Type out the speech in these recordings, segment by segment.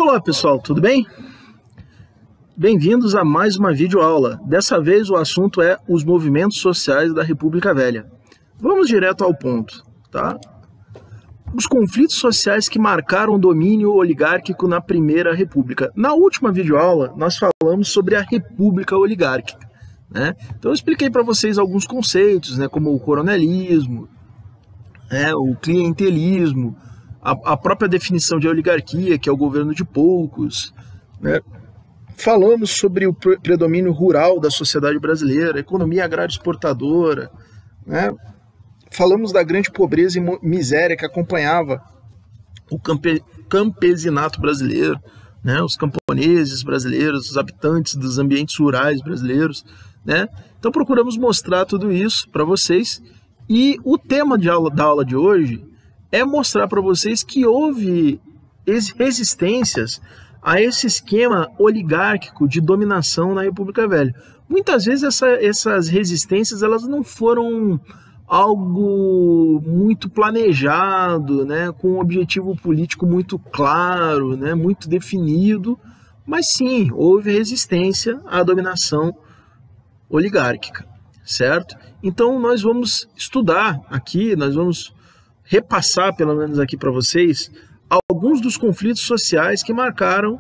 Olá pessoal, tudo bem? Bem-vindos a mais uma videoaula. Dessa vez o assunto é os movimentos sociais da República Velha. Vamos direto ao ponto, tá? Os conflitos sociais que marcaram o domínio oligárquico na Primeira República. Na última videoaula nós falamos sobre a República Oligárquica, né? Então eu expliquei para vocês alguns conceitos, né, como o coronelismo, o clientelismo, a própria definição de oligarquia, que é o governo de poucos, né? Falamos sobre o predomínio rural da sociedade brasileira, a economia agrária exportadora, né? Falamos da grande pobreza e miséria que acompanhava o campesinato brasileiro, né? Os camponeses brasileiros, os habitantes dos ambientes rurais brasileiros, né? Então procuramos mostrar tudo isso para vocês, e o tema da aula de hoje é mostrar para vocês que houve resistências a esse esquema oligárquico de dominação na República Velha. Muitas vezes essas resistências elas não foram algo muito planejado, né, com um objetivo político muito claro, né, muito definido, mas sim, houve resistência à dominação oligárquica, certo? Então nós vamos estudar aqui, nós vamos repassar, pelo menos aqui para vocês, alguns dos conflitos sociais que marcaram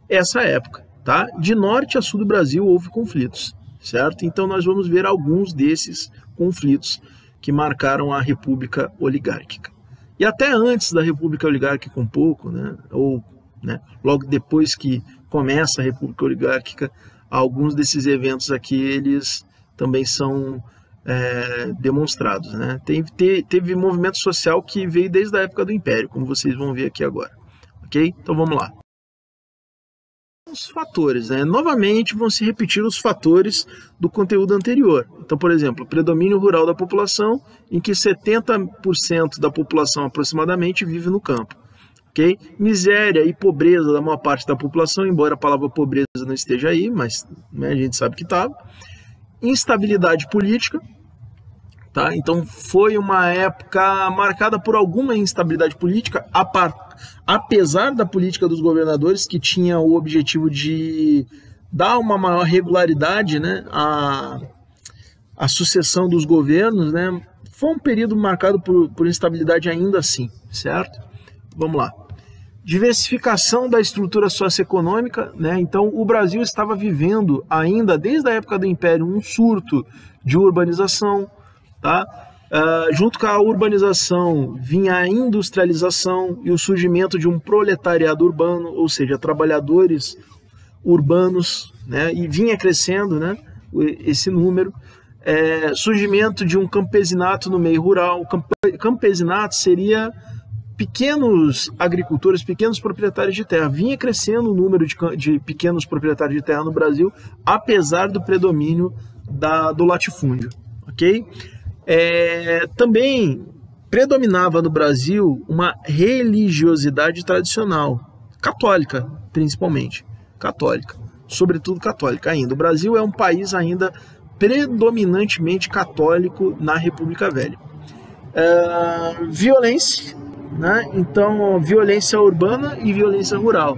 essa época, tá? De norte a sul do Brasil houve conflitos, certo? Então nós vamos ver alguns desses conflitos que marcaram a República Oligárquica. E até antes da República Oligárquica um pouco, né? Ou, né, logo depois que começa a República Oligárquica, alguns desses eventos aqui, eles também são demonstrados, né? Teve movimento social que veio desde a época do Império, como vocês vão ver aqui agora, ok? Então vamos lá. Os fatores, né? Novamente vão se repetir os fatores do conteúdo anterior. Então, por exemplo, predomínio rural da população, em que 70% da população aproximadamente vive no campo, ok? Miséria e pobreza da maior parte da população, embora a palavra pobreza não esteja aí, mas, né, a gente sabe que estava. Instabilidade política, tá? Então foi uma época marcada por alguma instabilidade política, apesar da política dos governadores, que tinha o objetivo de dar uma maior regularidade, né, à sucessão dos governos, né? Foi um período marcado por instabilidade ainda assim, certo? Vamos lá. Diversificação da estrutura socioeconômica, né? Então o Brasil estava vivendo ainda, desde a época do Império, um surto de urbanização, tá? Junto com a urbanização vinha a industrialização e o surgimento de um proletariado urbano, ou seja, trabalhadores urbanos, né? E vinha crescendo, né, esse número. Surgimento de um campesinato no meio rural. O campesinato seria pequenos agricultores, pequenos proprietários de terra. Vinha crescendo o número de pequenos proprietários de terra no Brasil, apesar do predomínio do latifúndio, ok? Também predominava no Brasil uma religiosidade tradicional, católica principalmente, católica, sobretudo católica ainda. O Brasil é um país ainda predominantemente católico na República Velha. Violência, né? Então, violência urbana e violência rural,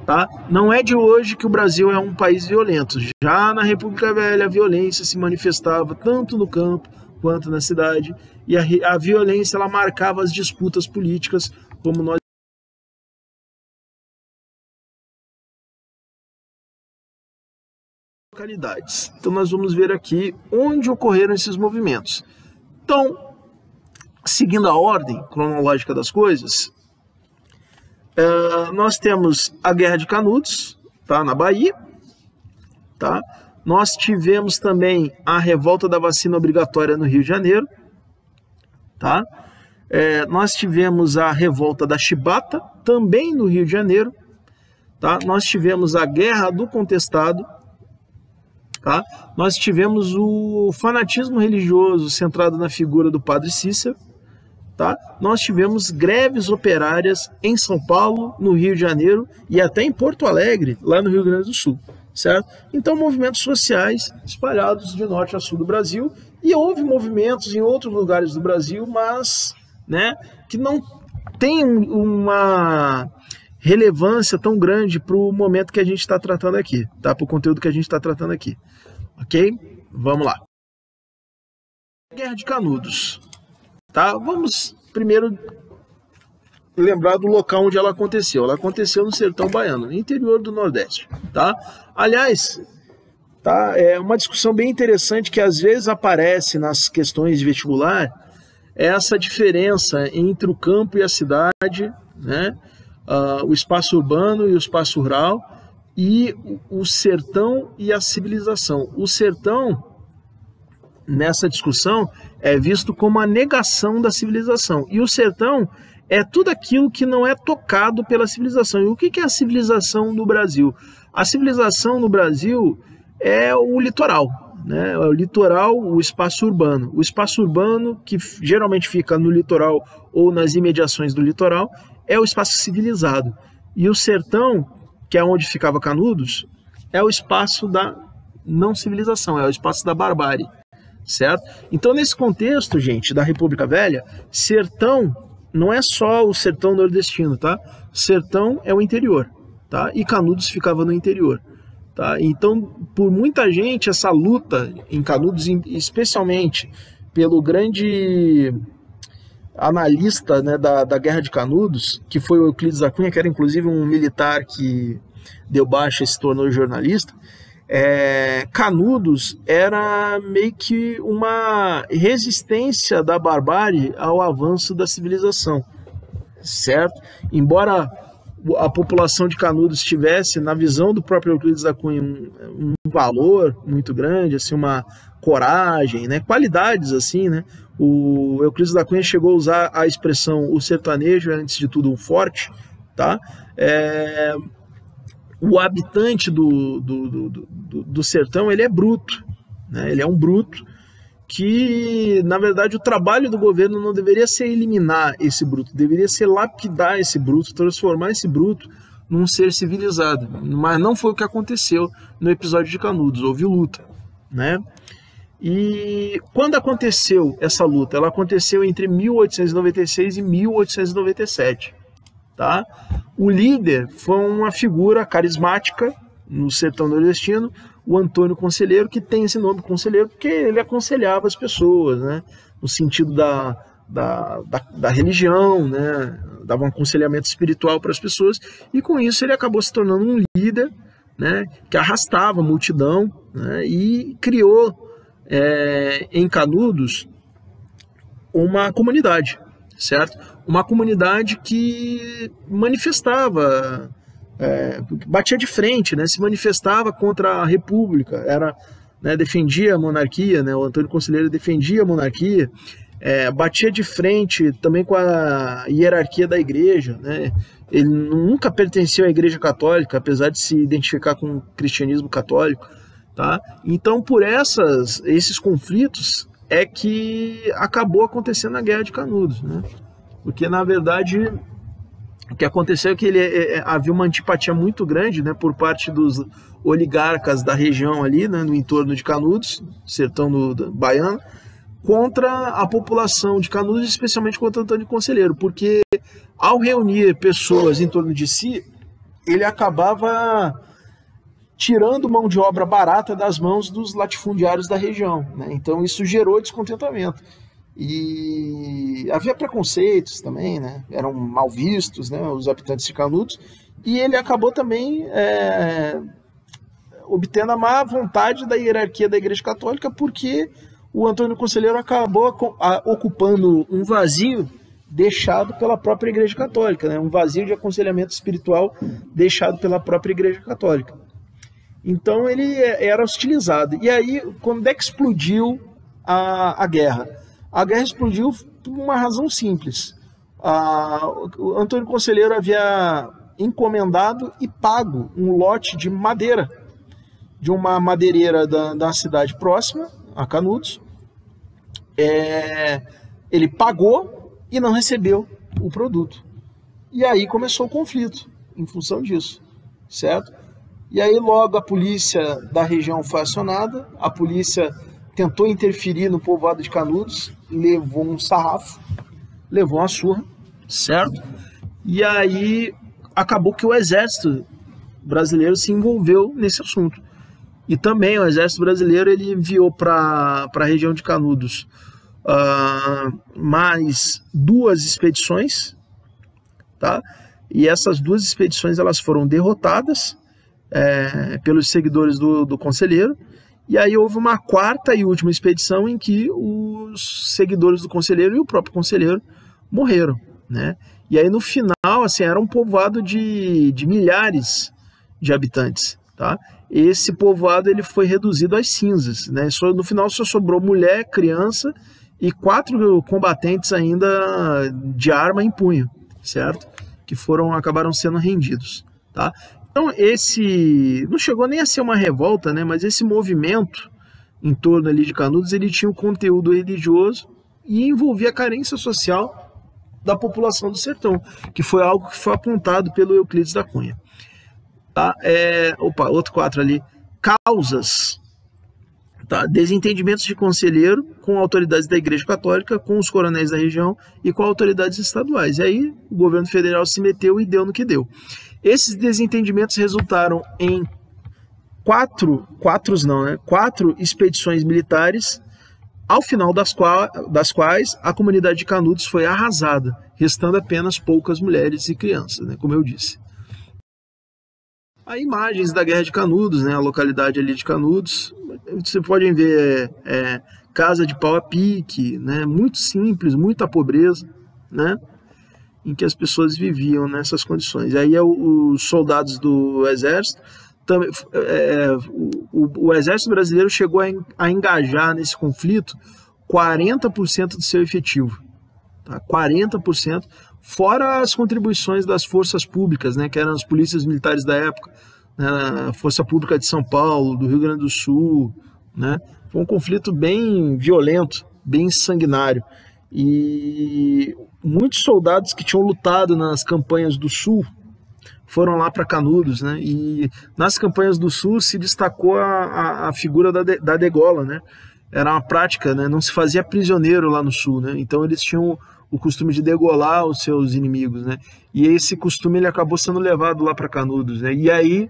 tá? Não é de hoje que o Brasil é um país violento. Já na República Velha, a violência se manifestava tanto no campo quanto na cidade, e a violência ela marcava as disputas políticas, como nós localidades. Então nós vamos ver aqui onde ocorreram esses movimentos. Então, seguindo a ordem cronológica das coisas, nós temos a Guerra de Canudos, tá, na Bahia, tá? Nós tivemos também a revolta da vacina obrigatória no Rio de Janeiro, tá? Nós tivemos a revolta da Chibata, também no Rio de Janeiro, tá? Nós tivemos a Guerra do Contestado, tá? Nós tivemos o fanatismo religioso centrado na figura do Padre Cícero, tá? Nós tivemos greves operárias em São Paulo, no Rio de Janeiro e até em Porto Alegre, lá no Rio Grande do Sul, certo? Então, movimentos sociais espalhados de norte a sul do Brasil, e houve movimentos em outros lugares do Brasil, mas, né, que não tem uma relevância tão grande para o momento que a gente está tratando aqui, tá? Para o conteúdo que a gente está tratando aqui, ok? Vamos lá. Guerra de Canudos, tá? Vamos primeiro lembrar do local onde ela aconteceu. Ela aconteceu no sertão baiano, no interior do Nordeste, tá? Aliás, tá? É uma discussão bem interessante que às vezes aparece nas questões de vestibular, é essa diferença entre o campo e a cidade, né? O espaço urbano e o espaço rural, e o sertão e a civilização. O sertão, nessa discussão, é visto como a negação da civilização, e o sertão é tudo aquilo que não é tocado pela civilização. E o que é a civilização no Brasil? A civilização no Brasil é o litoral, né? É o litoral, o espaço urbano. O espaço urbano, que geralmente fica no litoral ou nas imediações do litoral, é o espaço civilizado. E o sertão, que é onde ficava Canudos, é o espaço da não civilização, é o espaço da barbárie, certo? Então, nesse contexto, gente, da República Velha, sertão não é só o sertão nordestino, tá? Sertão é o interior, tá? E Canudos ficava no interior, tá? Então, por muita gente, essa luta em Canudos, especialmente pelo grande analista, né, da Guerra de Canudos, que foi o Euclides da Cunha, que era inclusive um militar que deu baixa e se tornou jornalista, Canudos era meio que uma resistência da barbárie ao avanço da civilização, certo? Embora a população de Canudos tivesse, na visão do próprio Euclides da Cunha, um valor muito grande, assim, uma coragem, né, qualidades assim, né? O Euclides da Cunha chegou a usar a expressão o sertanejo é, antes de tudo, um forte, tá? O habitante do sertão, ele é bruto, né? Ele é um bruto que, na verdade, o trabalho do governo não deveria ser eliminar esse bruto, deveria ser lapidar esse bruto, transformar esse bruto num ser civilizado. Mas não foi o que aconteceu no episódio de Canudos, houve luta, né? E quando aconteceu essa luta? Ela aconteceu entre 1896 e 1897, tá? O líder foi uma figura carismática no sertão nordestino, o Antônio Conselheiro, que tem esse nome Conselheiro porque ele aconselhava as pessoas, né? No sentido da religião, né? Dava um aconselhamento espiritual para as pessoas, e com isso ele acabou se tornando um líder, né? Que arrastava a multidão, né? E criou em Canudos uma comunidade, certo? Uma comunidade que manifestava, batia de frente, né? Se manifestava contra a República, né, defendia a monarquia, né? O Antônio Conselheiro defendia a monarquia, batia de frente também com a hierarquia da igreja, né? Ele nunca pertenceu à Igreja Católica, apesar de se identificar com o cristianismo católico, tá? Então, por esses conflitos é que acabou acontecendo a Guerra de Canudos, né? Porque, na verdade, o que aconteceu é que havia uma antipatia muito grande, né, por parte dos oligarcas da região ali, né, no entorno de Canudos, sertão baiano, contra a população de Canudos, especialmente contra Antônio Conselheiro, porque ao reunir pessoas em torno de si, ele acabava tirando mão de obra barata das mãos dos latifundiários da região, né? Então isso gerou descontentamento. E havia preconceitos também, né? Eram mal vistos, né, os habitantes de Canudos, e ele acabou também obtendo a má vontade da hierarquia da Igreja Católica, porque o Antônio Conselheiro acabou ocupando um vazio deixado pela própria Igreja Católica, né? Um vazio de aconselhamento espiritual deixado pela própria Igreja Católica. Então ele era hostilizado. E aí, quando é que explodiu a guerra? A guerra explodiu por uma razão simples. O Antônio Conselheiro havia encomendado e pago um lote de madeira de uma madeireira da cidade próxima, a Canudos. Ele pagou e não recebeu o produto. E aí começou o conflito em função disso, certo? E aí logo a polícia da região foi acionada, a polícia tentou interferir no povoado de Canudos, levou um sarrafo, levou uma surra, certo? E aí acabou que o exército brasileiro se envolveu nesse assunto. E também o exército brasileiro ele enviou para a região de Canudos mais 2 expedições, tá? E essas 2 expedições elas foram derrotadas pelos seguidores do conselheiro, e aí houve uma 4ª e última expedição em que os seguidores do conselheiro e o próprio conselheiro morreram, né? E aí no final, assim, era um povoado de milhares de habitantes, tá? Esse povoado ele foi reduzido às cinzas, né? No final só sobrou mulher, criança e 4 combatentes ainda de arma em punho, certo? Que acabaram sendo rendidos, tá? Então esse não chegou nem a ser uma revolta, né? Mas esse movimento em torno ali de Canudos ele tinha um conteúdo religioso e envolvia a carência social da população do sertão, que foi algo que foi apontado pelo Euclides da Cunha. Tá? Outro 4 ali. Causas. Tá? Desentendimentos de conselheiro com autoridades da Igreja Católica, com os coronéis da região e com autoridades estaduais. E aí o governo federal se meteu e deu no que deu. Esses desentendimentos resultaram em 4 expedições militares, ao final das quais a comunidade de Canudos foi arrasada, restando apenas poucas mulheres e crianças, né, como eu disse. Há imagens da Guerra de Canudos, né, a localidade ali de Canudos. Vocês podem ver casa de pau a pique, né, muito simples, muita pobreza, né, em que as pessoas viviam nessas condições. Aí os soldados do exército, o exército brasileiro chegou a engajar nesse conflito 40% do seu efetivo, tá? 40%, fora as contribuições das forças públicas, né, que eram as polícias militares da época, né, a Força Pública de São Paulo, do Rio Grande do Sul, né? Foi um conflito bem violento, bem sanguinário, e muitos soldados que tinham lutado nas campanhas do Sul foram lá para Canudos, né? E nas campanhas do Sul se destacou a figura da degola, né? Era uma prática, né? Não se fazia prisioneiro lá no Sul, né? Então eles tinham o costume de degolar os seus inimigos, né? E esse costume ele acabou sendo levado lá para Canudos, né? E aí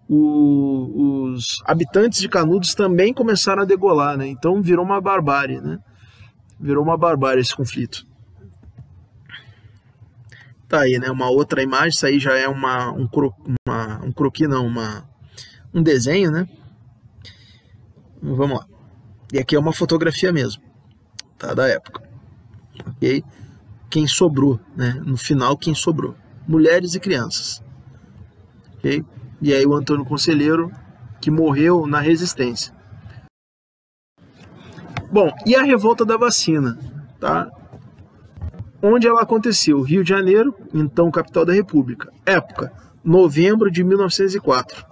os habitantes de Canudos também começaram a degolar, né? Então virou uma barbárie, né? Virou uma barbárie esse conflito. Tá aí, né? Uma outra imagem, isso aí já é um croquis, não, um desenho, né? Vamos lá. E aqui é uma fotografia mesmo, tá? Da época. Ok? Quem sobrou, né? No final, quem sobrou? Mulheres e crianças. Ok? E aí o Antônio Conselheiro, que morreu na resistência. Bom, e a revolta da vacina, tá? Onde ela aconteceu? Rio de Janeiro, então capital da República. Época, novembro de 1904.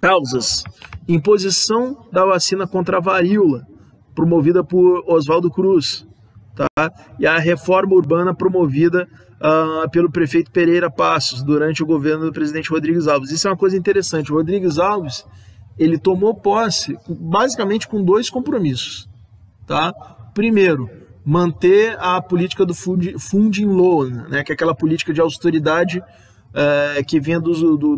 Causas: imposição da vacina contra a varíola, promovida por Oswaldo Cruz, tá? E a reforma urbana promovida pelo prefeito Pereira Passos durante o governo do presidente Rodrigues Alves. Isso é uma coisa interessante. O Rodrigues Alves ele tomou posse basicamente com 2 compromissos, tá? Primeiro, manter a política do funding loan, né, que é aquela política de austeridade que vem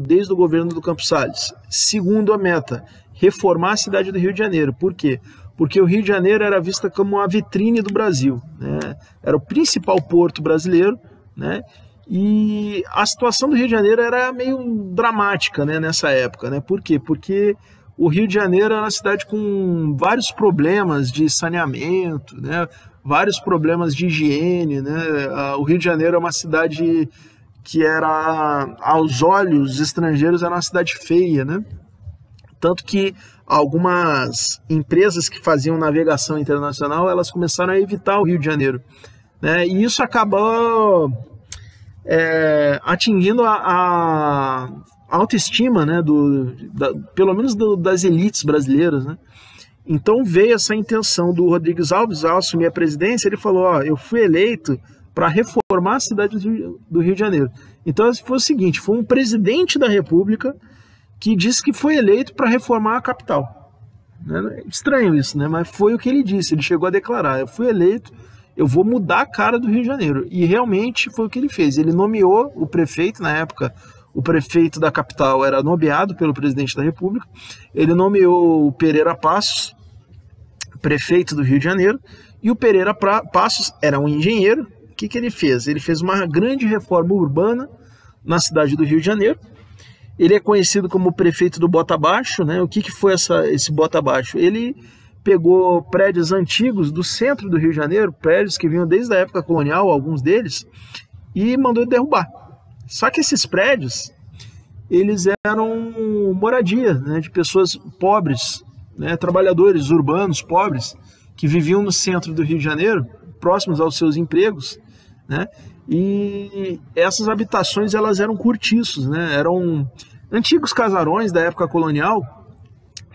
desde o governo do Campos Salles. Segundo a meta, reformar a cidade do Rio de Janeiro. Por quê? Porque o Rio de Janeiro era vista como a vitrine do Brasil, né? Era o principal porto brasileiro, né? E a situação do Rio de Janeiro era meio dramática, né, nessa época, né? Por quê? Porque o Rio de Janeiro era uma cidade com vários problemas de saneamento, né? Vários problemas de higiene, né? O Rio de Janeiro é uma cidade que era, aos olhos estrangeiros, era uma cidade feia, né? Tanto que algumas empresas que faziam navegação internacional, elas começaram a evitar o Rio de Janeiro, né? E isso acabou atingindo a autoestima, né? Pelo menos das elites brasileiras, né? Então veio essa intenção do Rodrigues Alves ao assumir a presidência. Ele falou: ó, eu fui eleito para reformar a cidade do Rio de Janeiro. Então foi o seguinte: foi um presidente da República que disse que foi eleito para reformar a capital. Estranho isso, né? Mas foi o que ele disse. Ele chegou a declarar: eu fui eleito eu vou mudar a cara do Rio de Janeiro. E realmente foi o que ele fez. Ele nomeou o prefeito, na época, o prefeito da capital era nomeado pelo presidente da República, ele nomeou o Pereira Passos, prefeito do Rio de Janeiro, e o Pereira Passos era um engenheiro. O que ele fez? Ele fez uma grande reforma urbana na cidade do Rio de Janeiro. Ele é conhecido como prefeito do Bota Abaixo, né? O que foi esse Bota Abaixo? Ele pegou prédios antigos do centro do Rio de Janeiro, prédios que vinham desde a época colonial, alguns deles, e mandou derrubar. Só que esses prédios, eles eram moradia, né, de pessoas pobres, né, trabalhadores urbanos pobres, que viviam no centro do Rio de Janeiro, próximos aos seus empregos, né, e essas habitações elas eram cortiços, né, eram antigos casarões da época colonial,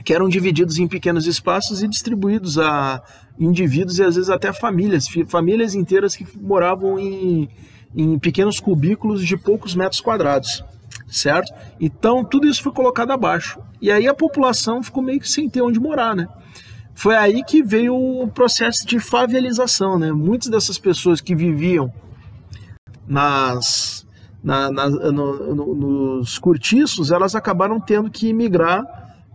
que eram divididos em pequenos espaços e distribuídos a indivíduos e às vezes até famílias inteiras que moravam em pequenos cubículos de poucos metros quadrados, certo? Então tudo isso foi colocado abaixo, e aí a população ficou meio que sem ter onde morar, né? Foi aí que veio o processo de favelização, né? Muitas dessas pessoas que viviam nos cortiços, elas acabaram tendo que migrar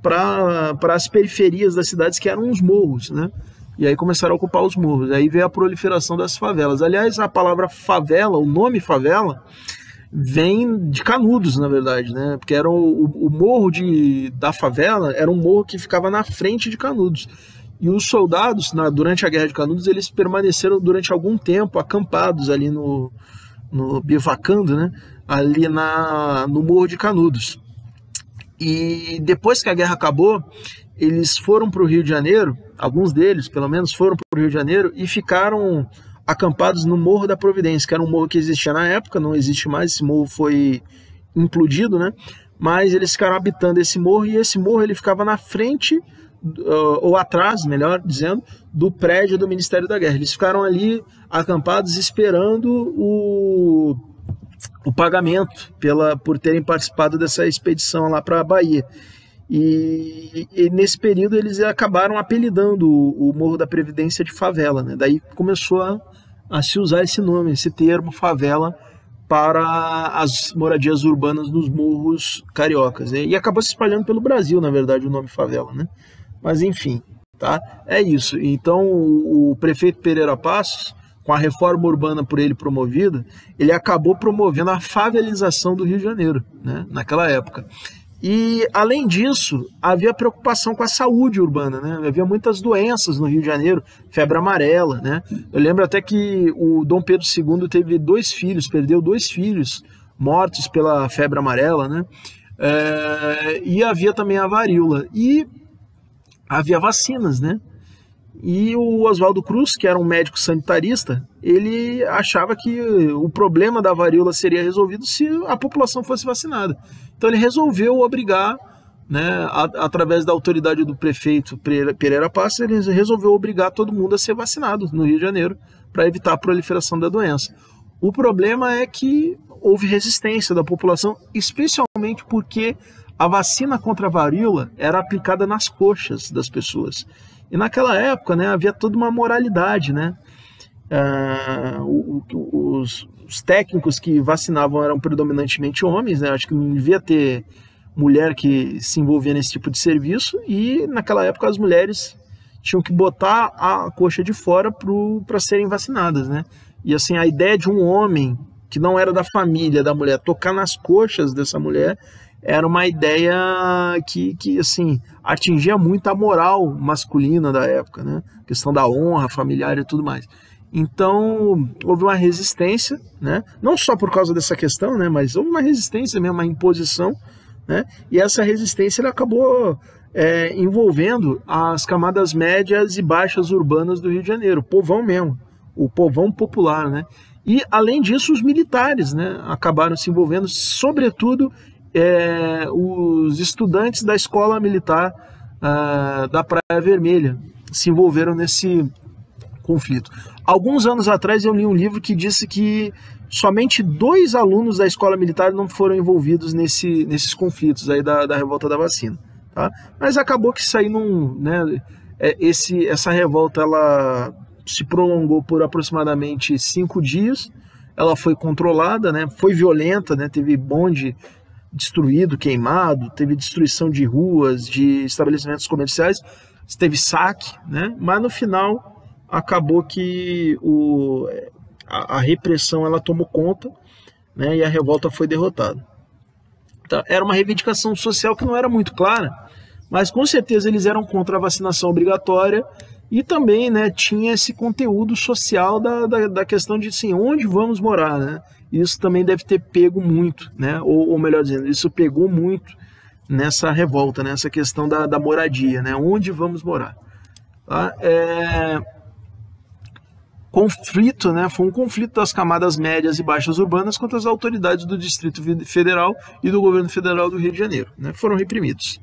para as periferias das cidades, que eram os morros, né? E aí começaram a ocupar os morros. Aí veio a proliferação das favelas. Aliás, a palavra favela, o nome favela, vem de Canudos, na verdade, né? Porque era o morro da favela era um morro que ficava na frente de Canudos. E os soldados, durante a Guerra de Canudos, eles permaneceram durante algum tempo acampados ali bivacando, né? Ali no morro de Canudos. E depois que a guerra acabou, eles foram para o Rio de Janeiro, alguns deles pelo menos foram para o Rio de Janeiro e ficaram acampados no Morro da Providência, que era um morro que existia na época, não existe mais, esse morro foi implodido, né? Mas eles ficaram habitando esse morro, e esse morro ele ficava na frente, ou atrás, melhor dizendo, do prédio do Ministério da Guerra. Eles ficaram ali acampados esperando o pagamento por terem participado dessa expedição lá para a Bahia. E nesse período eles acabaram apelidando o Morro da Previdência de favela, né? Daí começou a se usar esse nome, esse termo favela, para as moradias urbanas nos morros cariocas, né? E acabou se espalhando pelo Brasil, na verdade, o nome favela, né? Mas enfim, tá? É isso. Então o prefeito Pereira Passos, com a reforma urbana por ele promovida, ele acabou promovendo a favelização do Rio de Janeiro, né, naquela época. E, além disso, havia preocupação com a saúde urbana, né? Havia muitas doenças no Rio de Janeiro, febre amarela, né? Eu lembro até que o Dom Pedro II teve perdeu dois filhos mortos pela febre amarela, né? E havia também a varíola. E havia vacinas, né? E o Oswaldo Cruz, que era um médico sanitarista, ele achava que o problema da varíola seria resolvido se a população fosse vacinada. Então ele resolveu obrigar, né, através da autoridade do prefeito Pereira Passos, ele resolveu obrigar todo mundo a ser vacinado no Rio de Janeiro para evitar a proliferação da doença. O problema é que houve resistência da população, especialmente porque a vacina contra a varíola era aplicada nas coxas das pessoas. E naquela época, né, havia toda uma moralidade, né? Os técnicos que vacinavam eram predominantemente homens, né? Acho que não devia ter mulher que se envolvia nesse tipo de serviço, e naquela época as mulheres tinham que botar a coxa de fora para serem vacinadas, né? E assim, a ideia de um homem que não era da família da mulher tocar nas coxas dessa mulher era uma ideia que assim, atingia muito a moral masculina da época, né? A questão da honra familiar e tudo mais. Então, houve uma resistência, né? Não só por causa dessa questão, né? Mas houve uma resistência mesmo, uma imposição, né? E essa resistência ela acabou envolvendo as camadas médias e baixas urbanas do Rio de Janeiro, o povão mesmo, o povão popular, né? E, além disso, os militares, né, acabaram se envolvendo, sobretudo os estudantes da Escola Militar da Praia Vermelha se envolveram nesse conflito. Alguns anos atrás eu li um livro que disse que somente 2 alunos da Escola Militar não foram envolvidos nesses conflitos aí da revolta da vacina, tá? Mas acabou que isso aí não, né, essa revolta ela se prolongou por aproximadamente 5 dias. Ela foi controlada, né? Foi violenta, né? Teve bonde destruído, queimado, teve destruição de ruas, de estabelecimentos comerciais, teve saque, né? Mas no final acabou que a repressão ela tomou conta, né? E a revolta foi derrotada. Então, era uma reivindicação social que não era muito clara, mas com certeza eles eram contra a vacinação obrigatória e também, né, tinha esse conteúdo social da questão de assim, onde vamos morar, né? Isso também deve ter pego muito, né? Ou melhor dizendo, isso pegou muito nessa revolta, nessa questão da moradia, né? Onde vamos morar? Tá? Conflito, né? Foi um conflito das camadas médias e baixas urbanas contra as autoridades do Distrito Federal e do Governo Federal do Rio de Janeiro, né? Foram reprimidos.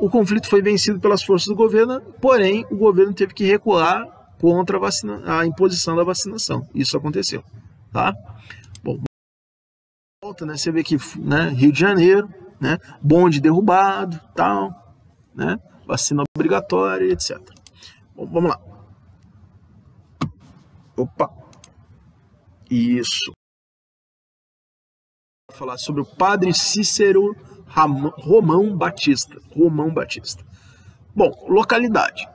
O conflito foi vencido pelas forças do governo, porém o governo teve que recuar contra a imposição da vacinação. Isso aconteceu, tá? Bom, volta, né? Você vê que, né, Rio de Janeiro, né? Bonde derrubado, tal, né? Vacina obrigatória, etc. Bom, vamos lá. Opa, isso. Vou falar sobre o Padre Cícero Romão Batista. Bom, localidade,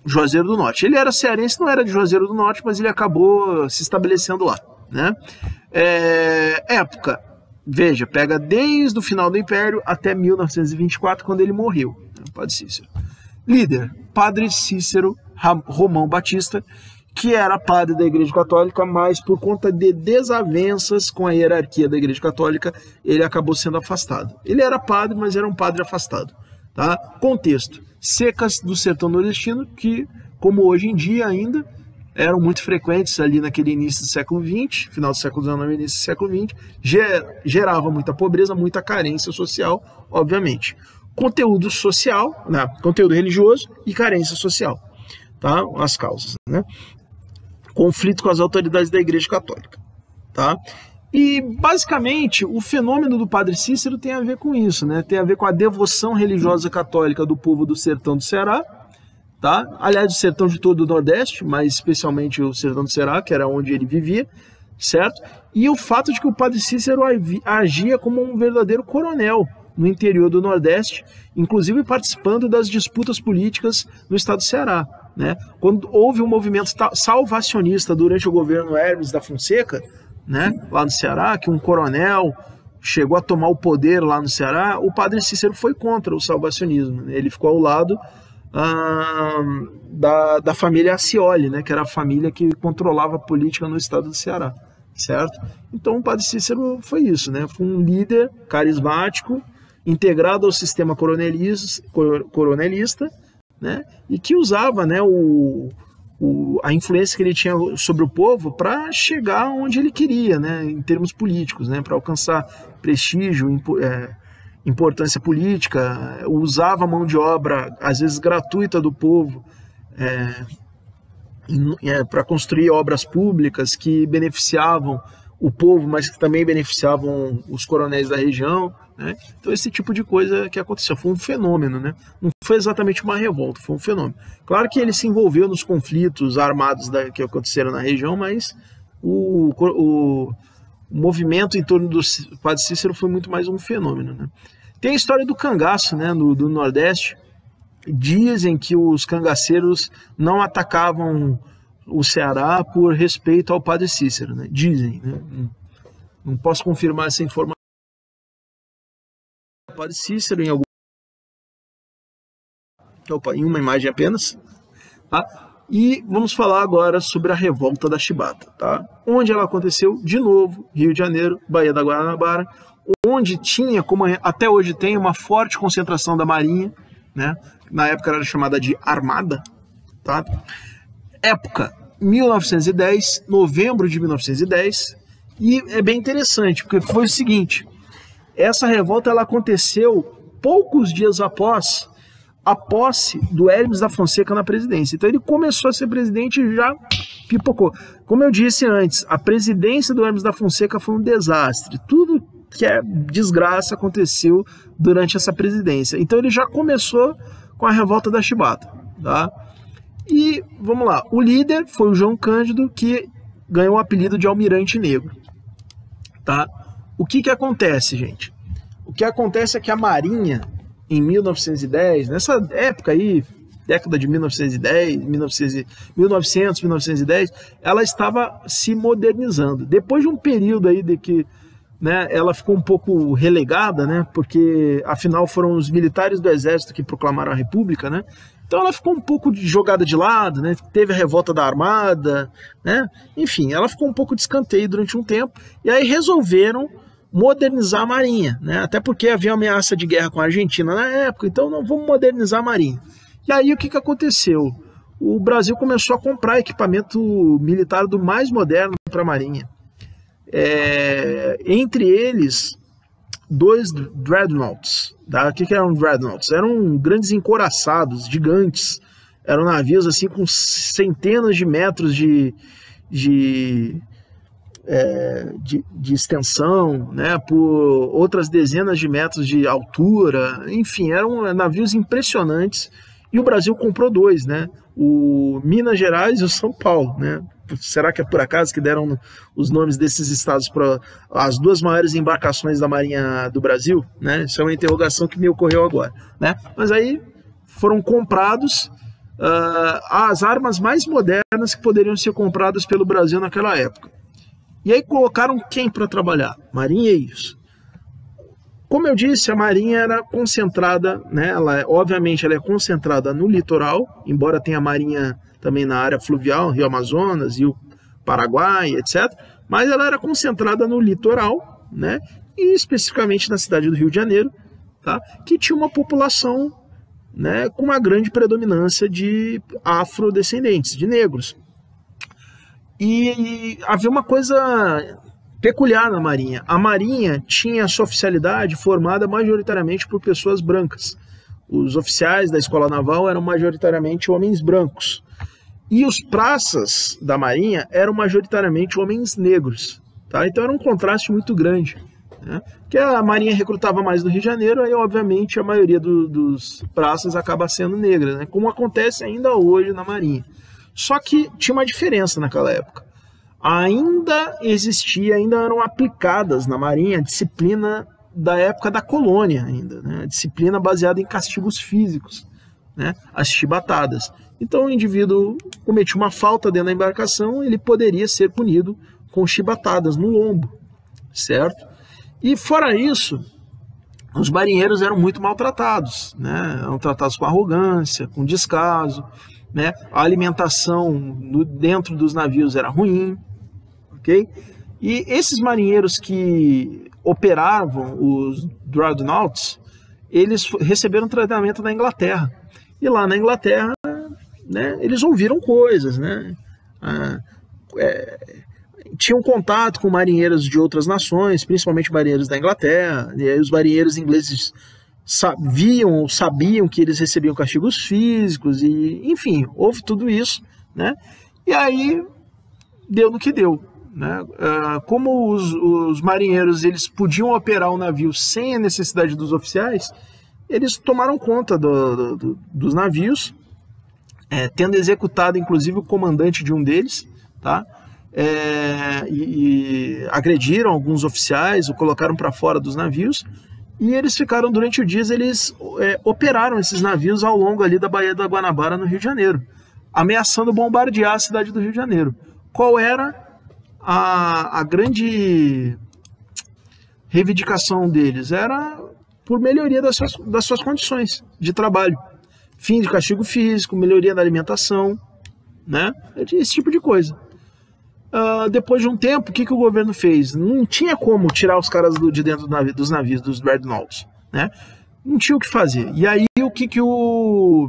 Juazeiro do Norte. Ele era cearense, não era de Juazeiro do Norte, mas ele acabou se estabelecendo lá, né? Época, veja, pega desde o final do Império até 1924, quando ele morreu, né? Padre Cícero. Líder, Padre Cícero Romão Batista, que era padre da Igreja Católica, mas por conta de desavenças com a hierarquia da Igreja Católica, ele acabou sendo afastado. Ele era padre, mas era um padre afastado. Tá? Contexto, secas do sertão nordestino, que, como hoje em dia ainda, eram muito frequentes ali naquele início do século XX, final do século XIX, início do século XX, gerava muita pobreza, muita carência social, obviamente. Conteúdo social, né? Conteúdo religioso e carência social. Tá? As causas, né? Conflito com as autoridades da Igreja Católica, tá? E basicamente o fenômeno do Padre Cícero tem a ver com isso, né? Tem a ver com a devoção religiosa católica do povo do sertão do Ceará, tá? Aliás, do sertão de todo o Nordeste, mas especialmente o sertão do Ceará, que era onde ele vivia, certo? E o fato de que o Padre Cícero agia como um verdadeiro coronel no interior do Nordeste, inclusive participando das disputas políticas no estado do Ceará, né? Quando houve um movimento salvacionista durante o governo Hermes da Fonseca, né, lá no Ceará, que um coronel chegou a tomar o poder lá no Ceará, o Padre Cícero foi contra o salvacionismo, né? Ele ficou ao lado da família Accioli, né, que era a família que controlava a política no estado do Ceará, certo? Então o Padre Cícero foi isso, né? Foi um líder carismático, integrado ao sistema coronelista, né, e que usava, né, a influência que ele tinha sobre o povo para chegar onde ele queria, né, em termos políticos, né, para alcançar prestígio, importância política, usava a mão de obra, às vezes gratuita do povo, para construir obras públicas que beneficiavam o povo, mas que também beneficiavam os coronéis da região, né? Então esse tipo de coisa que aconteceu foi um fenômeno, né? Não foi exatamente uma revolta, foi um fenômeno. Claro que ele se envolveu nos conflitos armados que aconteceram na região, mas o movimento em torno do Padre Cícero foi muito mais um fenômeno, né? Tem a história do cangaço, né, do Nordeste. Dizem que os cangaceiros não atacavam o Ceará por respeito ao Padre Cícero, né? Dizem, né? Não posso confirmar essa informação. O Padre Cícero em uma imagem apenas, tá? E vamos falar agora sobre a revolta da Chibata, tá? Onde ela aconteceu, de novo, Rio de Janeiro, Baía da Guanabara, onde tinha, como até hoje tem, uma forte concentração da Marinha, né? Na época era chamada de Armada, tá? Época 1910, novembro de 1910, e é bem interessante, porque foi o seguinte: essa revolta ela aconteceu poucos dias após a posse do Hermes da Fonseca na presidência. Então ele começou a ser presidente e já pipocou. Como eu disse antes, a presidência do Hermes da Fonseca foi um desastre. Tudo que é desgraça aconteceu durante essa presidência. Então ele já começou com a revolta da Chibata, tá? E, vamos lá, o líder foi o João Cândido, que ganhou o apelido de Almirante Negro. Tá? O que acontece, gente? O que acontece é que a Marinha, em 1910, nessa época aí, década de 1910, 1910, ela estava se modernizando. Depois de um período aí de que, né, ela ficou um pouco relegada, né, porque afinal foram os militares do exército que proclamaram a República, né, então ela ficou um pouco jogada de lado, né, teve a revolta da Armada, né, enfim, ela ficou um pouco de escanteio durante um tempo, e aí resolveram modernizar a Marinha, né, até porque havia ameaça de guerra com a Argentina na época, então não vamos modernizar a Marinha. E aí o que aconteceu? O Brasil começou a comprar equipamento militar do mais moderno para a Marinha. Entre eles, 2 dreadnoughts. Tá? O que eram dreadnoughts? Eram grandes encouraçados, gigantes. Eram navios assim com centenas de metros de extensão, né, por outras dezenas de metros de altura. Enfim, eram navios impressionantes. E o Brasil comprou 2, né? O Minas Gerais e o São Paulo, né? Será que é por acaso que deram os nomes desses estados para as 2 maiores embarcações da Marinha do Brasil, né? Isso é uma interrogação que me ocorreu agora, né? Mas aí foram comprados as armas mais modernas que poderiam ser compradas pelo Brasil naquela época. E aí colocaram quem para trabalhar? Marinheiros. Como eu disse, a Marinha era concentrada, né? Obviamente ela é concentrada no litoral, embora tenha Marinha também na área fluvial, Rio Amazonas, Rio Paraguai, etc. Mas ela era concentrada no litoral, né? E especificamente na cidade do Rio de Janeiro, tá? Que tinha uma população, né, com uma grande predominância de afrodescendentes, de negros. E havia uma coisa peculiar na Marinha. A Marinha tinha sua oficialidade formada majoritariamente por pessoas brancas. Os oficiais da escola naval eram majoritariamente homens brancos. E os praças da Marinha eram majoritariamente homens negros. Tá? Então era um contraste muito grande, né? Porque a Marinha recrutava mais no Rio de Janeiro, aí obviamente a maioria dos praças acaba sendo negra, né? Como acontece ainda hoje na Marinha. Só que tinha uma diferença naquela época. Ainda eram aplicadas na Marinha a disciplina da época da colônia ainda, né? A disciplina baseada em castigos físicos, né? As chibatadas. Então o indivíduo cometia uma falta dentro da embarcação, ele poderia ser punido com chibatadas no lombo, certo? E fora isso, os marinheiros eram muito maltratados, né? Eram tratados com arrogância, com descaso, né? A alimentação dentro dos navios era ruim, ok? E esses marinheiros que operavam os dreadnoughts, eles receberam tratamento na Inglaterra. E lá na Inglaterra, né, eles ouviram coisas, né? Tinham contato com marinheiros de outras nações, principalmente marinheiros da Inglaterra, e aí os marinheiros ingleses sabiam que eles recebiam castigos físicos, e enfim, houve tudo isso, né? E aí deu no que deu, né? Como os marinheiros eles podiam operar o navio sem a necessidade dos oficiais, eles tomaram conta dos navios, tendo executado inclusive o comandante de um deles, tá? E agrediram alguns oficiais, o colocaram para fora dos navios, e eles ficaram durante o dia, eles operaram esses navios ao longo ali da Baía da Guanabara, no Rio de Janeiro, ameaçando bombardear a cidade do Rio de Janeiro. Qual era a grande reivindicação deles? Era por melhoria das suas condições de trabalho. Fim de castigo físico, melhoria da alimentação, né? Esse tipo de coisa. Depois de um tempo, o que o governo fez? Não tinha como tirar os caras de dentro dos navios, dos dreadnoughts, né? Não tinha o que fazer. E aí o que o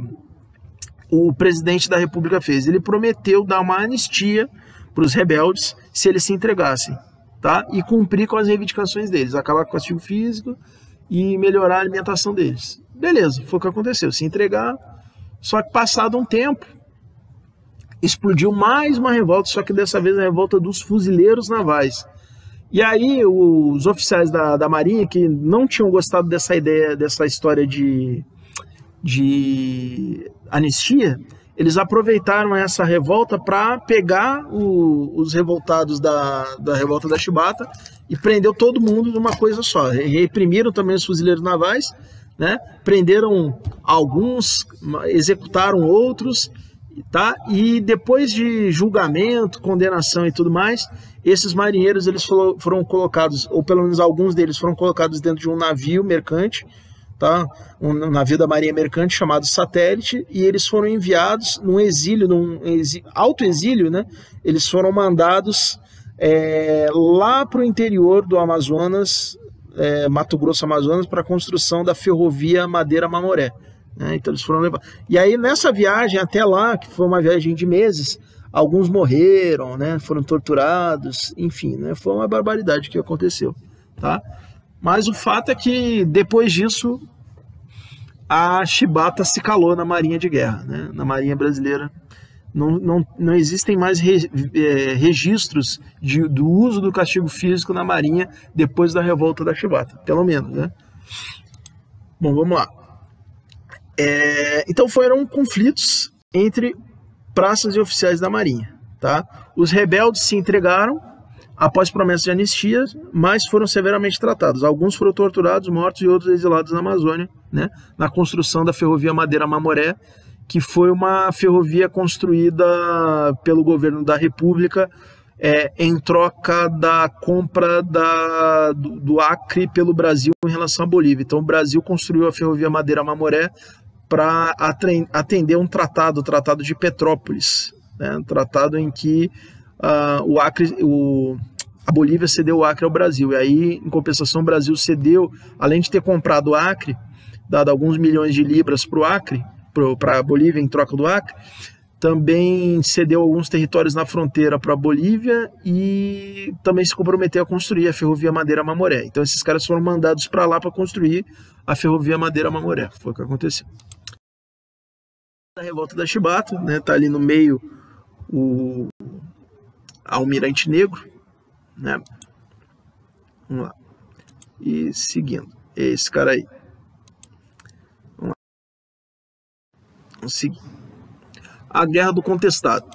presidente da República fez? Ele prometeu dar uma anistia para os rebeldes se eles se entregassem, tá? E cumprir com as reivindicações deles, acabar com o castigo físico e melhorar a alimentação deles. Beleza, foi o que aconteceu, se entregar. Só que passado um tempo, explodiu mais uma revolta, só que dessa vez a revolta dos fuzileiros navais. E aí os oficiais da Marinha, que não tinham gostado dessa ideia, dessa história de anistia, eles aproveitaram essa revolta para pegar os revoltados da revolta da Chibata e prendeu todo mundo de uma coisa só. Reprimiram também os fuzileiros navais, né? Prenderam alguns, executaram outros, tá? E depois de julgamento, condenação e tudo mais, esses marinheiros eles foram colocados, ou pelo menos alguns deles foram colocados dentro de um navio mercante, tá? Um navio da Marinha Mercante chamado Satélite, e eles foram enviados num exílio, autoexílio, né? Eles foram mandados lá para o interior do Amazonas, Mato Grosso, Amazonas, para a construção da ferrovia Madeira-Mamoré. Né? Então eles foram levados. E aí nessa viagem até lá, que foi uma viagem de meses, alguns morreram, né? Foram torturados, enfim, né? Foi uma barbaridade que aconteceu, tá? Mas o fato é que depois disso a Chibata se calou na Marinha de Guerra, né? Na Marinha Brasileira. Não existem mais registros do uso do castigo físico na Marinha depois da revolta da Chibata, pelo menos, né? Bom, vamos lá. Então foram conflitos entre praças e oficiais da Marinha, tá? Os rebeldes se entregaram após promessa de anistia, mas foram severamente tratados. Alguns foram torturados, mortos e outros exilados na Amazônia, né? Na construção da ferrovia Madeira-Mamoré, que foi uma ferrovia construída pelo governo da República em troca da compra do Acre pelo Brasil em relação à Bolívia. Então o Brasil construiu a ferrovia Madeira-Mamoré para atender um tratado, o Tratado de Petrópolis, né? Um tratado em que a Bolívia cedeu o Acre ao Brasil. E aí, em compensação, o Brasil cedeu, além de ter comprado o Acre, dado alguns milhões de libras para o Acre, para a Bolívia em troca do Acre, também cedeu alguns territórios na fronteira para a Bolívia e também se comprometeu a construir a ferrovia Madeira-Mamoré. Então esses caras foram mandados para lá para construir a ferrovia Madeira-Mamoré. Foi o que aconteceu. A revolta da Chibata, né? Tá ali no meio o Almirante Negro, né? Vamos lá. E seguindo, esse cara aí. Vamos seguir. A Guerra do Contestado.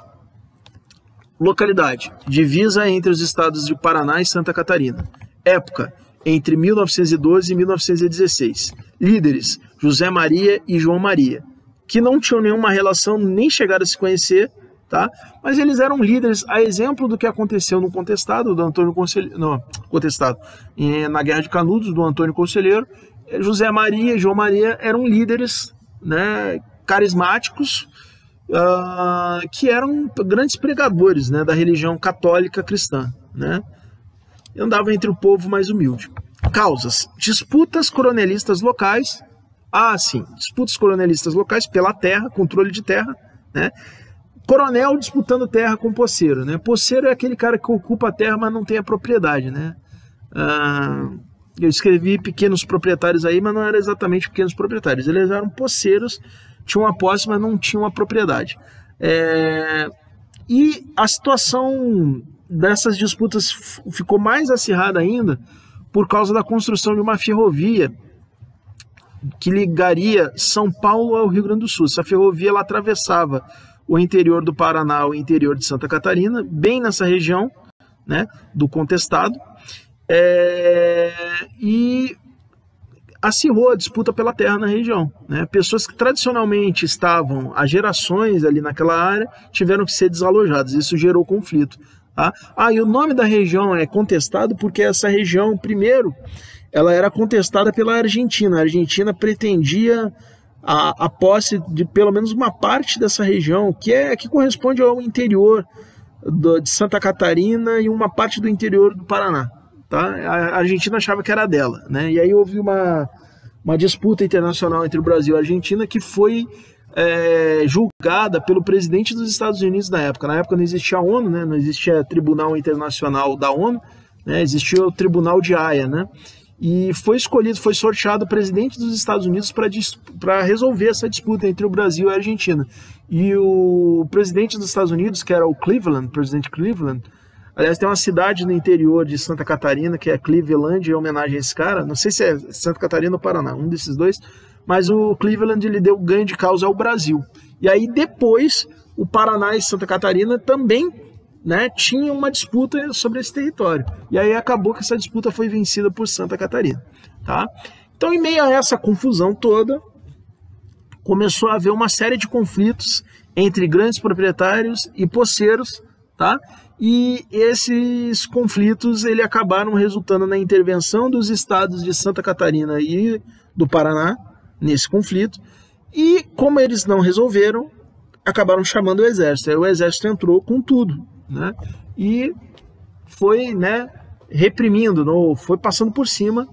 Localidade: divisa entre os estados de Paraná e Santa Catarina. Época: entre 1912 e 1916. Líderes: José Maria e João Maria, que não tinham nenhuma relação, nem chegaram a se conhecer, tá? Mas eles eram líderes, a exemplo do que aconteceu no Contestado, do Antônio Conselheiro, na Guerra de Canudos, do Antônio Conselheiro. José Maria e João Maria eram líderes, né, carismáticos, que eram grandes pregadores, né, da religião católica cristã, né? E andavam entre o povo mais humilde. Causas: disputas coronelistas locais. Sim, disputas coronelistas locais pela terra, controle de terra, né? Coronel disputando terra com poceiro, né? Poceiro é aquele cara que ocupa a terra, mas não tem a propriedade, né? Eu escrevi pequenos proprietários aí, mas não eram exatamente pequenos proprietários. Eles eram poceiros, tinham uma posse, mas não tinham a propriedade. E a situação dessas disputas ficou mais acirrada ainda por causa da construção de uma ferrovia que ligaria São Paulo ao Rio Grande do Sul. Essa ferrovia ela atravessava o interior do Paraná, o interior de Santa Catarina, bem nessa região, né, do Contestado, e acirrou a disputa pela terra na região, né? Pessoas que tradicionalmente estavam há gerações ali naquela área tiveram que ser desalojadas. Isso gerou conflito, tá? E o nome da região é Contestado porque essa região, primeiro, ela era contestada pela Argentina. A Argentina pretendia a posse de pelo menos uma parte dessa região, que corresponde ao interior de Santa Catarina e uma parte do interior do Paraná. Tá? A Argentina achava que era dela, né? E aí houve uma disputa internacional entre o Brasil e a Argentina que foi julgada pelo presidente dos Estados Unidos na época. Na época não existia a ONU, né? Não existia Tribunal Internacional da ONU, né? Existia o Tribunal de Haia, né? E foi sorteado o presidente dos Estados Unidos para resolver essa disputa entre o Brasil e a Argentina. E o presidente dos Estados Unidos, que era o presidente Cleveland, aliás, tem uma cidade no interior de Santa Catarina, que é Cleveland, em homenagem a esse cara. Não sei se é Santa Catarina ou Paraná, um desses dois. mas o Cleveland ele deu ganho de causa ao Brasil. E aí depois o Paraná e Santa Catarina também, né, tinham uma disputa sobre esse território. E aí acabou que essa disputa foi vencida por Santa Catarina. Tá? Então, em meio a essa confusão toda, começou a haver uma série de conflitos entre grandes proprietários e poceiros, tá? E esses conflitos ele acabaram resultando na intervenção dos estados de Santa Catarina e do Paraná nesse conflito, e como eles não resolveram, acabaram chamando o exército. Aí o exército entrou com tudo, né? E foi, né, reprimindo, foi passando por cima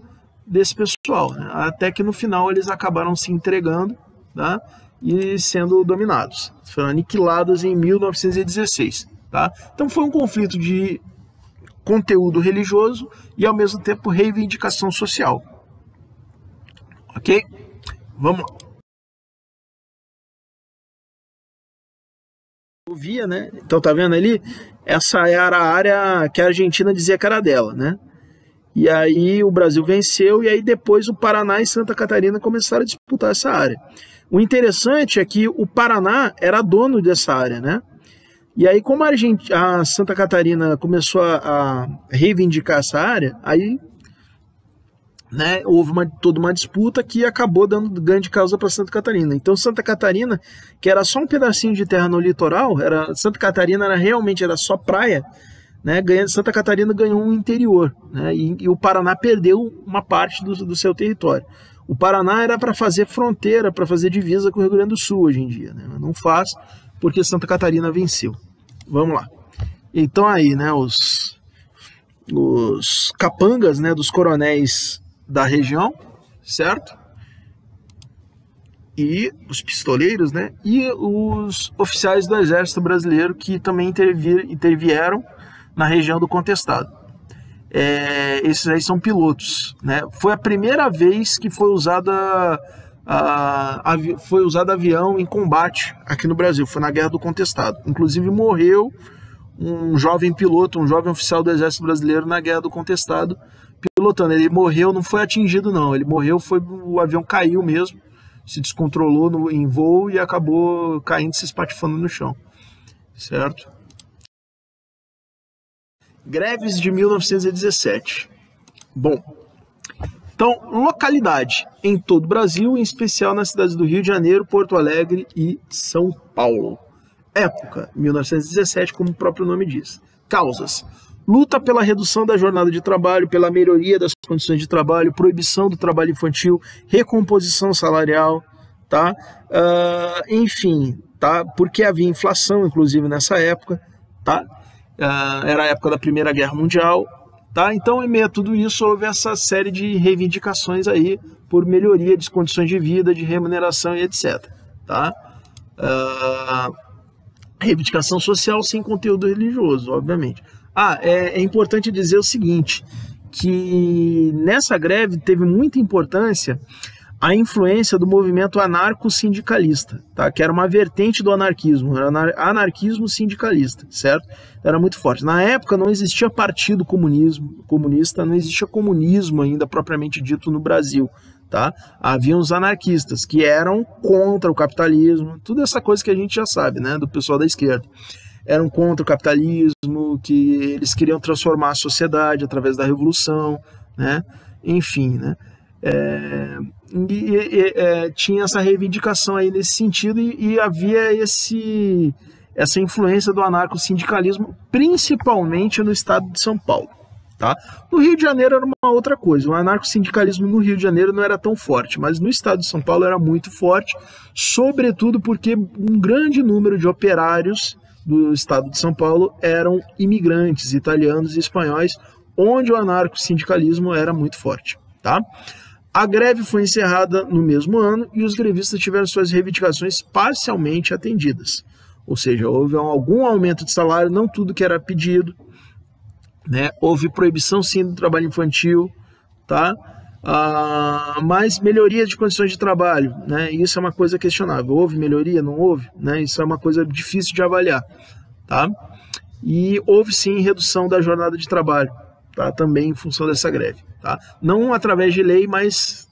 desse pessoal, né? Até que no final eles acabaram se entregando, tá? E sendo dominados. Foram aniquilados em 1916. Tá? Então foi um conflito de conteúdo religioso e ao mesmo tempo reivindicação social. Ok? Vamos lá. Via, né? Então tá vendo ali? Essa era a área que a Argentina dizia que era dela, né? E aí o Brasil venceu e aí depois o Paraná e Santa Catarina começaram a disputar essa área. O interessante é que o Paraná era dono dessa área, né? E aí, como a Santa Catarina começou a reivindicar essa área, aí, né, houve toda uma disputa que acabou dando ganho de causa para Santa Catarina. Então, Santa Catarina, que era só um pedacinho de terra no litoral, Santa Catarina realmente era só praia, né, Santa Catarina ganhou um interior, né, e o Paraná perdeu uma parte do seu território. O Paraná era para fazer fronteira, para fazer divisa com o Rio Grande do Sul hoje em dia, né, não faz, porque Santa Catarina venceu. Vamos lá. Então aí, né, os capangas, né, dos coronéis da região, certo? E os pistoleiros, né, e os oficiais do Exército Brasileiro que também intervieram na região do contestado. Esses aí são pilotos, né? Foi a primeira vez que foi usado avião em combate aqui no Brasil, foi na Guerra do Contestado. Inclusive morreu um jovem piloto, um jovem oficial do Exército Brasileiro na Guerra do Contestado pilotando. Ele morreu, não foi atingido não, ele morreu, o avião caiu mesmo, se descontrolou em voo e acabou caindo, se espatifando no chão, certo? Greves de 1917. Bom, então, localidade em todo o Brasil, em especial nas cidades do Rio de Janeiro, Porto Alegre e São Paulo. Época, 1917, como o próprio nome diz. Causas: luta pela redução da jornada de trabalho, pela melhoria das condições de trabalho, proibição do trabalho infantil, recomposição salarial, tá? Enfim, tá? Porque havia inflação, inclusive, nessa época, tá? Era a época da Primeira Guerra Mundial. Tá? Então, em meio a tudo isso, houve essa série de reivindicações aí por melhoria de condições de vida, de remuneração e etc. Tá? Reivindicação social sem conteúdo religioso, obviamente. É importante dizer o seguinte, que nessa greve teve muita importância a influência do movimento anarco-sindicalista, tá? Que era uma vertente do anarquismo, era anarquismo sindicalista, certo? Era muito forte. Na época não existia partido comunista, não existia comunismo ainda propriamente dito no Brasil, tá? Havia os anarquistas que eram contra o capitalismo, tudo essa coisa que a gente já sabe, né, do pessoal da esquerda. Eram contra o capitalismo, que eles queriam transformar a sociedade através da revolução, né? Enfim, né? Tinha essa reivindicação aí nesse sentido e havia essa influência do anarco-sindicalismo, principalmente no estado de São Paulo. Tá? No Rio de Janeiro era uma outra coisa, o anarco-sindicalismo no Rio de Janeiro não era tão forte, mas no estado de São Paulo era muito forte, sobretudo porque um grande número de operários do estado de São Paulo eram imigrantes italianos e espanhóis, onde o anarco-sindicalismo era muito forte. Tá? A greve foi encerrada no mesmo ano e os grevistas tiveram suas reivindicações parcialmente atendidas. Ou seja, houve algum aumento de salário, não tudo que era pedido, né? Houve proibição sim do trabalho infantil, tá? Mas melhoria de condições de trabalho, né? Isso é uma coisa questionável. Houve melhoria? Não houve? Né? Isso é uma coisa difícil de avaliar. Tá? E houve sim redução da jornada de trabalho, tá? Também em função dessa greve. Tá? Não através de lei, mas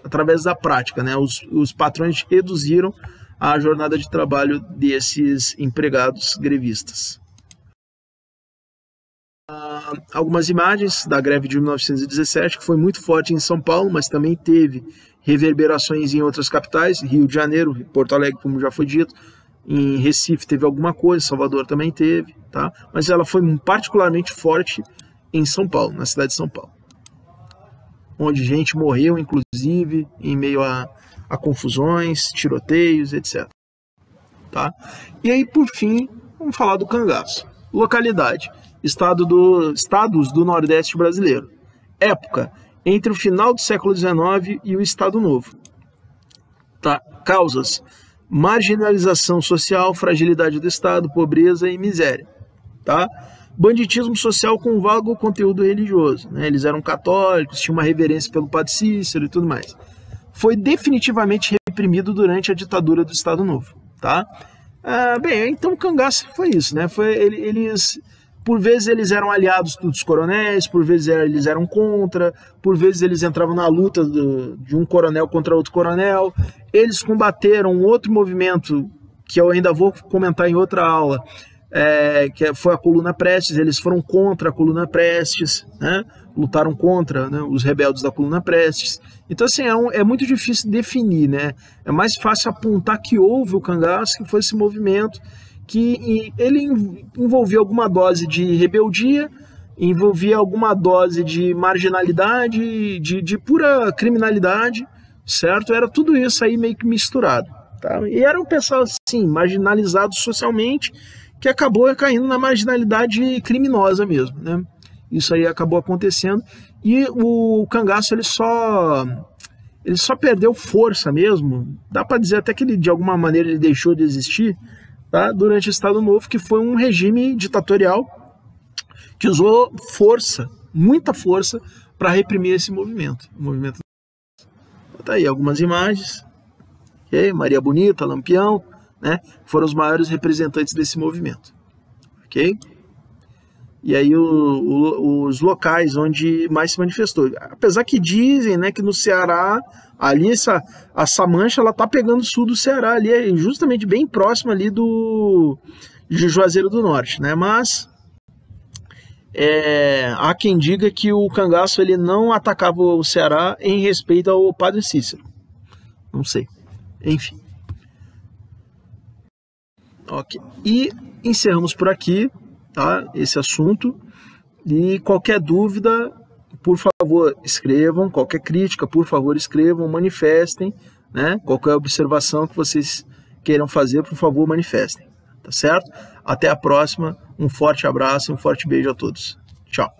através da prática, né? Os patrões reduziram a jornada de trabalho desses empregados grevistas. Algumas imagens da greve de 1917, que foi muito forte em São Paulo, mas também teve reverberações em outras capitais, Rio de Janeiro, Porto Alegre, como já foi dito, em Recife teve alguma coisa, Salvador também teve, tá? Mas ela foi particularmente forte em São Paulo, na cidade de São Paulo, onde gente morreu, inclusive, em meio a confusões, tiroteios, etc. Tá? E aí, por fim, vamos falar do cangaço. Localidade: estados do Nordeste brasileiro. Época: entre o final do século XIX e o Estado Novo. Tá? Causas: marginalização social, fragilidade do Estado, pobreza e miséria. Tá? Banditismo social com vago conteúdo religioso, né? Eles eram católicos, tinham uma reverência pelo Padre Cícero e tudo mais. Foi definitivamente reprimido durante a ditadura do Estado Novo. Tá? Bem, então o cangaço foi isso, né? Por vezes eles eram aliados dos coronéis, por vezes eles eram contra, por vezes eles entravam na luta de um coronel contra outro coronel. Eles combateram um outro movimento que eu ainda vou comentar em outra aula, que foi a Coluna Prestes. Eles foram contra a Coluna Prestes, né? Lutaram contra, né, os rebeldes da Coluna Prestes. Então, assim, é muito difícil definir, né? É mais fácil apontar que houve o cangaço, que foi esse movimento que ele envolvia alguma dose de rebeldia, envolvia alguma dose de marginalidade, de pura criminalidade, certo? Era tudo isso aí meio que misturado, tá? E era um pessoal, assim, marginalizado socialmente, que acabou caindo na marginalidade criminosa mesmo, né? Isso aí acabou acontecendo, e o cangaço ele só perdeu força mesmo, dá para dizer até que ele, de alguma maneira, ele deixou de existir, tá? Durante o Estado Novo, que foi um regime ditatorial que usou força, muita força, para reprimir esse movimento. Tá aí algumas imagens, okay? Maria Bonita, Lampião, né? Foram os maiores representantes desse movimento, ok? E aí os locais onde mais se manifestou. Apesar que dizem, né, que no Ceará, ali a Samancha, ela tá pegando o sul do Ceará, ali é justamente bem próximo ali de Juazeiro do Norte, né? Mas há quem diga que o cangaço ele não atacava o Ceará em respeito ao Padre Cícero. Não sei. Enfim. Ok. E encerramos por aqui, tá, esse assunto, e qualquer dúvida, por favor, escrevam, qualquer crítica, por favor, escrevam, manifestem, né, qualquer observação que vocês queiram fazer, por favor, manifestem, tá certo? Até a próxima, um forte abraço e um forte beijo a todos. Tchau.